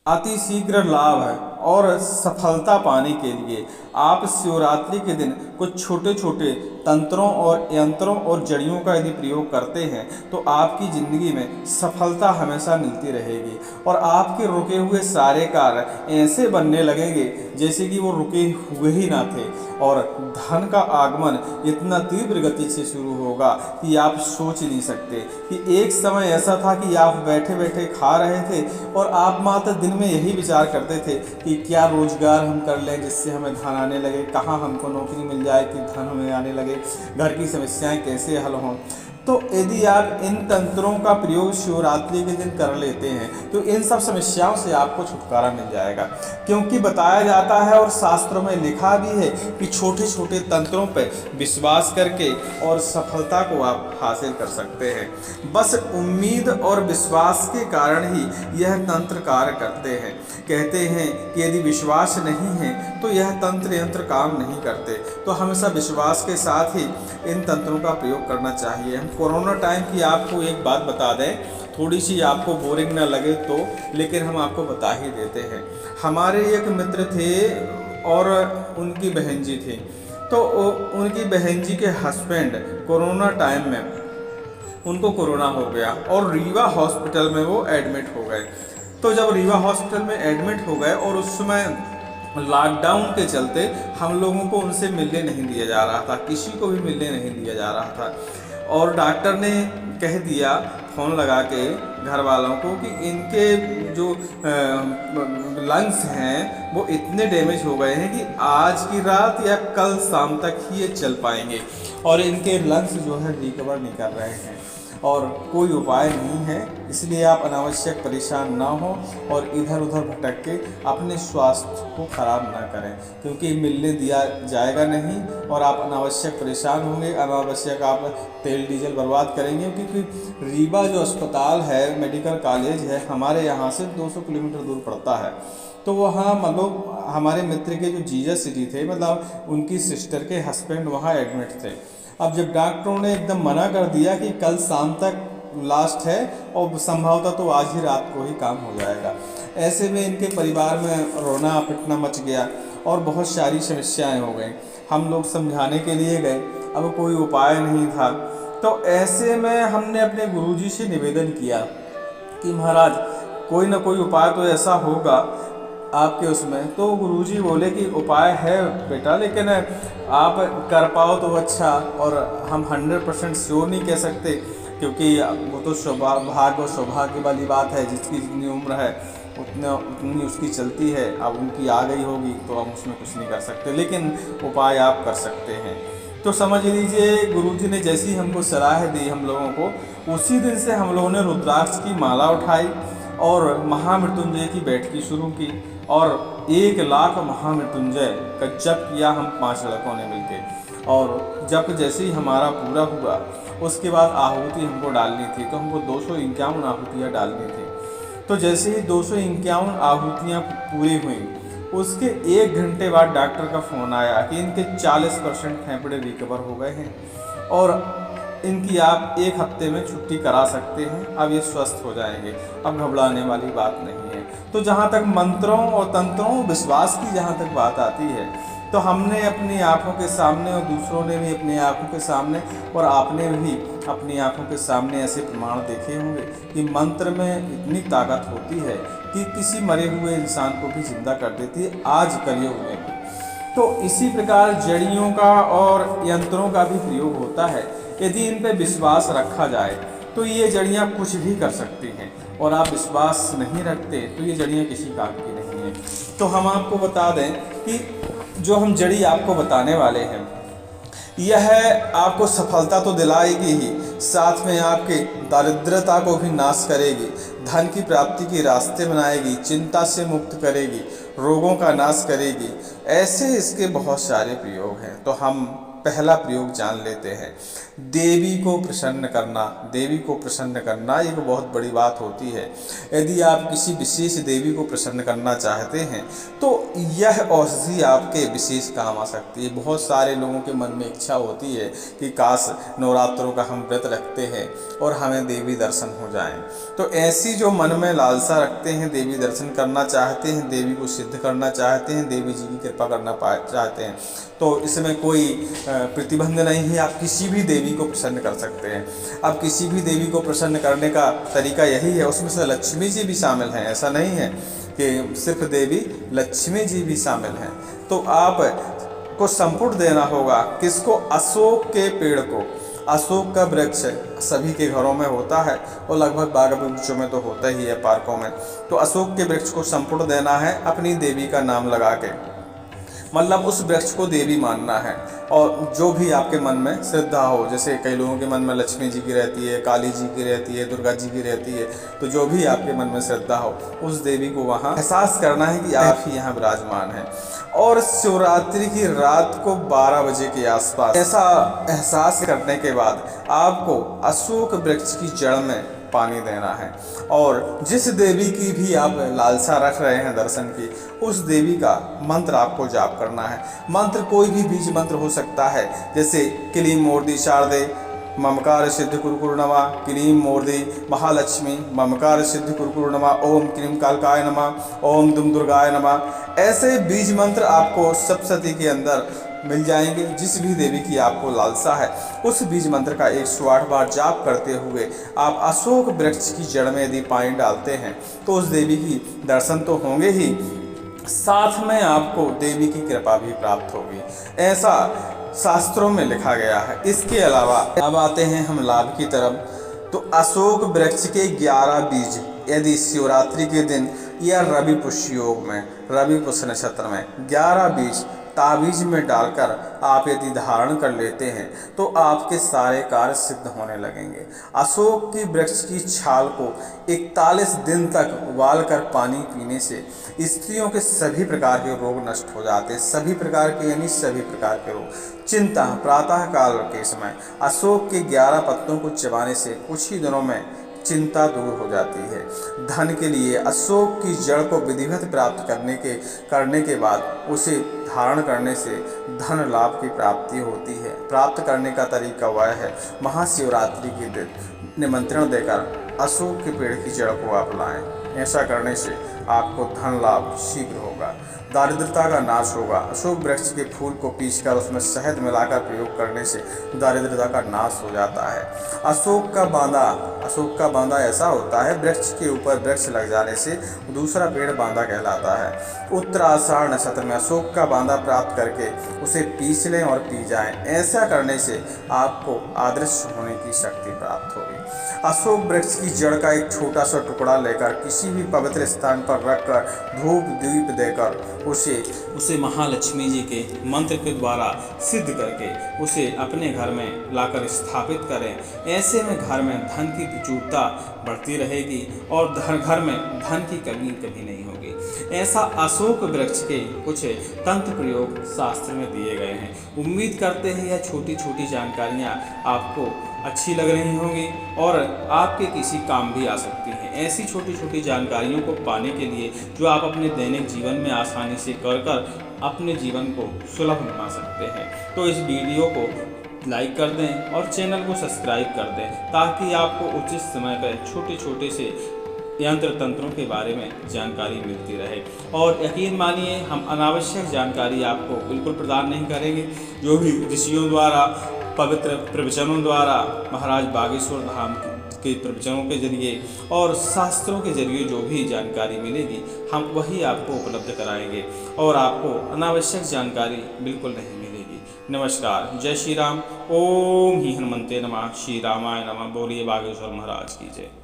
अति शीघ्र लाभ और सफलता पाने के लिए आप शिवरात्रि के दिन कुछ छोटे छोटे तंत्रों और यंत्रों और जड़ियों का यदि प्रयोग करते हैं तो आपकी ज़िंदगी में सफलता हमेशा मिलती रहेगी और आपके रुके हुए सारे कार्य ऐसे बनने लगेंगे जैसे कि वो रुके हुए ही ना थे। और धन का आगमन इतना तीव्र गति से शुरू होगा कि आप सोच नहीं सकते कि एक समय ऐसा था कि आप बैठे बैठे खा रहे थे और आप मात्र दिन में यही विचार करते थे कि क्या रोजगार हम कर लें जिससे हमें धन आने लगे, कहाँ हमको नौकरी मिल जाए कि धन हमें आने लगे, घर की समस्याएं कैसे हल हों। तो यदि आप इन तंत्रों का प्रयोग शिवरात्रि के दिन कर लेते हैं तो इन सब समस्याओं से आपको छुटकारा मिल जाएगा, क्योंकि बताया जाता है और शास्त्रों में लिखा भी है कि छोटे छोटे तंत्रों पर विश्वास करके और सफलता को आप हासिल कर सकते हैं। बस उम्मीद और विश्वास के कारण ही यह तंत्र कार्य करते हैं। कहते हैं कि यदि विश्वास नहीं है तो यह तंत्र यंत्र काम नहीं करते। तो हमेशा विश्वास के साथ ही इन तंत्रों का प्रयोग करना चाहिए। हम कोरोना टाइम की आपको एक बात बता दें, थोड़ी सी आपको बोरिंग ना लगे तो, लेकिन हम आपको बता ही देते हैं। हमारे एक मित्र थे और उनकी बहन जी थी, तो उनकी बहन जी के हस्बैंड कोरोना टाइम में उनको कोरोना हो गया और रीवा हॉस्पिटल में वो एडमिट हो गए। तो जब रीवा हॉस्पिटल में एडमिट हो गए और उस समय लॉकडाउन के चलते हम लोगों को उनसे मिलने नहीं दिया जा रहा था, किसी को भी मिलने नहीं दिया जा रहा था। और डॉक्टर ने कह दिया फ़ोन लगा के घर वालों को कि इनके जो लंग्स हैं वो इतने डैमेज हो गए हैं कि आज की रात या कल शाम तक ही ये चल पाएंगे और इनके लंग्स जो है रिकवर नहीं कर रहे हैं और कोई उपाय नहीं है। इसलिए आप अनावश्यक परेशान ना हो और इधर उधर भटक के अपने स्वास्थ्य को ख़राब ना करें, क्योंकि मिलने दिया जाएगा नहीं और आप अनावश्यक परेशान होंगे, अनावश्यक आप तेल डीजल बर्बाद करेंगे। क्योंकि रीवा जो अस्पताल है, मेडिकल कॉलेज है, हमारे यहाँ से 200 किलोमीटर दूर पड़ता है। तो वहाँ मतलब हमारे मित्र के जो जीजा सिटी थे, मतलब उनकी सिस्टर के हस्बैंड वहाँ एडमिट थे। अब जब डॉक्टरों ने एकदम मना कर दिया कि कल शाम तक लास्ट है और संभवतः तो आज ही रात को ही काम हो जाएगा, ऐसे में इनके परिवार में रोना पिटना मच गया और बहुत सारी समस्याएं हो गई। हम लोग समझाने के लिए गए, अब कोई उपाय नहीं था। तो ऐसे में हमने अपने गुरुजी से निवेदन किया कि महाराज कोई ना कोई उपाय तो ऐसा होगा आपके उसमें। तो गुरुजी बोले कि उपाय है बेटा, लेकिन आप कर पाओ तो अच्छा, और हम 100% श्योर नहीं कह सकते, क्योंकि वो तो भाग्य और सौभाग्य वाली बात है। जिसकी जितनी उम्र है उतनी उसकी चलती है। अब उनकी आ गई होगी तो हम उसमें कुछ नहीं कर सकते, लेकिन उपाय आप कर सकते हैं। तो समझ लीजिए गुरुजी ने जैसी हमको सलाह दी हम लोगों को, उसी दिन से हम लोगों ने रुद्राक्ष की माला उठाई और महामृत्युंजय की बैठकी शुरू की और 1 लाख महामृत्युंजय का जप किया हम 5 लड़कों ने मिलकर। और जप जैसे ही हमारा पूरा हुआ उसके बाद आहुति हमको डालनी थी, तो हमको 251 आहुतियाँ डालनी थी। तो जैसे ही 251 आहुतियाँ पूरी हुई उसके 1 घंटे बाद डॉक्टर का फ़ोन आया कि इनके 40% फेफड़े रिकवर हो गए हैं और इनकी आप 1 हफ्ते में छुट्टी करा सकते हैं, अब ये स्वस्थ हो जाएंगे, अब घबराने वाली बात नहीं है। तो जहाँ तक मंत्रों और तंत्रों विश्वास की जहाँ तक बात आती है, तो हमने अपनी आँखों के सामने और दूसरों ने भी अपनी आँखों के सामने और आपने भी अपनी आँखों के सामने ऐसे प्रमाण देखे होंगे कि मंत्र में इतनी ताकत होती है कि किसी मरे हुए इंसान को भी जिंदा कर देती है, आज कलयुग में भी। तो इसी प्रकार जड़ियों का और यंत्रों का भी प्रयोग होता है। यदि इन पर विश्वास रखा जाए तो ये जड़ियाँ कुछ भी कर सकती हैं, और आप विश्वास नहीं रखते तो ये जड़ियाँ किसी काम की नहीं हैं। तो हम आपको बता दें कि जो हम जड़ी आपको बताने वाले हैं यह आपको सफलता तो दिलाएगी ही, साथ में आपके दारिद्रता को भी नाश करेगी, धन की प्राप्ति के रास्ते बनाएगी, चिंता से मुक्त करेगी, रोगों का नाश करेगी। ऐसे इसके बहुत सारे प्रयोग हैं। तो हम पहला प्रयोग जान लेते हैं। देवी को प्रसन्न करना, देवी को प्रसन्न करना एक बहुत बड़ी बात होती है। यदि आप किसी विशेष देवी को प्रसन्न करना चाहते हैं तो यह औषधि आपके विशेष काम आ सकती है। बहुत सारे लोगों के मन में इच्छा होती है कि काश नवरात्रों का हम व्रत रखते हैं और हमें देवी दर्शन हो जाएं। तो ऐसी जो मन में लालसा रखते हैं, देवी दर्शन करना चाहते हैं, देवी को सिद्ध करना चाहते हैं, देवी जी की कृपा करना चाहते हैं, तो इसमें कोई प्रतिबंध नहीं है। आप किसी भी देवी को प्रसन्न कर सकते हैं। अब किसी भी देवी को प्रसन्न करने का तरीका यही है। उसमें से लक्ष्मी जी भी शामिल हैं, ऐसा नहीं है कि सिर्फ देवी, लक्ष्मी जी भी शामिल हैं। तो आप को संपुट देना होगा किसको? अशोक के पेड़ को। अशोक का वृक्ष सभी के घरों में होता है और लगभग बाग बगीचों में तो होता ही है, पार्कों में। तो अशोक के वृक्ष को संपुट देना है अपनी देवी का नाम लगा के, मतलब उस वृक्ष को देवी मानना है। और जो भी आपके मन में श्रद्धा हो, जैसे कई लोगों के मन में लक्ष्मी जी की रहती है, काली जी की रहती है, दुर्गा जी की रहती है, तो जो भी आपके मन में श्रद्धा हो उस देवी को वहाँ एहसास करना है कि आप ही यहाँ विराजमान हैं। और शिवरात्रि की रात को 12 बजे के आसपास ऐसा एहसास करने के बाद आपको अशोक वृक्ष की जड़ में पानी देना है। और जिस देवी की भी आप लालसा रख रहे हैं दर्शन की, उस देवी का मंत्र आपको जाप करना है। मंत्र कोई भी बीज मंत्र हो सकता है, जैसे क्लीं मूर्ति शारदे ममकार सिद्ध कुरकुर नमः, क्लीं मूर्ति महालक्ष्मी ममकार सिद्ध कुरकुर नमः, ओम क्लीं कालकाय नमः, ओम दुम दुर्गाय नमः। ऐसे बीज मंत्र आपको सप्तशती के अंदर मिल जाएंगे। जिस भी देवी की आपको लालसा है उस बीज मंत्र का 108 बार जाप करते हुए आप अशोक वृक्ष की जड़ में यदि पानी डालते हैं तो उस देवी की दर्शन तो होंगे ही, साथ में आपको देवी की कृपा भी प्राप्त होगी, ऐसा शास्त्रों में लिखा गया है। इसके अलावा अब आते हैं हम लाभ की तरफ। तो अशोक वृक्ष के 11 बीज यदि शिवरात्रि के दिन या रवि पुष्य योग में, रवि पुष्य नक्षत्र में 11 बीज ताबीज में डालकर आप यदि धारण कर लेते हैं तो आपके सारे कार्य सिद्ध होने लगेंगे। अशोक की वृक्ष की छाल को 41 दिन तक उबाल कर पानी पीने से स्त्रियों के सभी प्रकार के रोग नष्ट हो जाते हैं। सभी प्रकार के यानी सभी प्रकार के रोग। चिंता, प्रातः काल के समय अशोक के 11 पत्तों को चबाने से कुछ ही दिनों में चिंता दूर हो जाती है। धन के लिए अशोक की जड़ को विधिवत प्राप्त करने के बाद उसे धारण करने से धन लाभ की प्राप्ति होती है। प्राप्त करने का तरीका वह है, महाशिवरात्रि के दिन निमंत्रण देकर अशोक के पेड़ की जड़ को आप लाएं। ऐसा करने से आपको धन लाभ शीघ्र होगा, दारिद्रता का नाश होगा। अशोक वृक्ष के फूल को पीसकर उसमें शहद मिलाकर प्रयोग करने से दारिद्रता का नाश हो जाता है। अशोक का बांदा ऐसा होता है, वृक्ष के ऊपर वृक्ष लग जाने से दूसरा पेड़ बांदा कहलाता है। उत्तराषाढ़ नक्षत्र में अशोक का बांदा प्राप्त करके उसे पीस लें और पी जाएं। ऐसा करने से आपको अदृश्य होने की शक्ति प्राप्त होगी। अशोक वृक्ष की जड़ का एक छोटा सा टुकड़ा लेकर किसी भी पवित्र स्थान पर रखकर धूप दीप देकर उसे महालक्ष्मी जी के मंत्र के द्वारा सिद्ध करके उसे अपने घर में लाकर स्थापित करें। ऐसे में घर में धन की प्रचुरता बढ़ती रहेगी और घर में धन की कमी कभी नहीं होगी। ऐसा अशोक वृक्ष के कुछ तंत्र प्रयोग शास्त्र में दिए गए हैं। उम्मीद करते हैं यह छोटी छोटी जानकारियाँ आपको अच्छी लग रही होंगी और आपके किसी काम भी आ सकती हैं। ऐसी छोटी छोटी जानकारियों को पाने के लिए जो आप अपने दैनिक जीवन में आसानी से कर अपने जीवन को सुलभ बना सकते हैं, तो इस वीडियो को लाइक कर दें और चैनल को सब्सक्राइब कर दें ताकि आपको उचित समय पर छोटे छोटे से यंत्र तंत्रों के बारे में जानकारी मिलती रहे। और यकीन मानिए, हम अनावश्यक जानकारी आपको बिल्कुल प्रदान नहीं करेंगे। जो भी ऋषियों द्वारा पवित्र प्रवचनों द्वारा, महाराज बागेश्वर धाम के प्रवचनों के जरिए और शास्त्रों के जरिए जो भी जानकारी मिलेगी हम वही आपको उपलब्ध कराएंगे और आपको अनावश्यक जानकारी बिल्कुल नहीं मिलेगी। नमस्कार, जय श्री राम। ओम ही हनुमंते नमः। श्री रामाय नमः। बोलिए बागेश्वर महाराज की जय।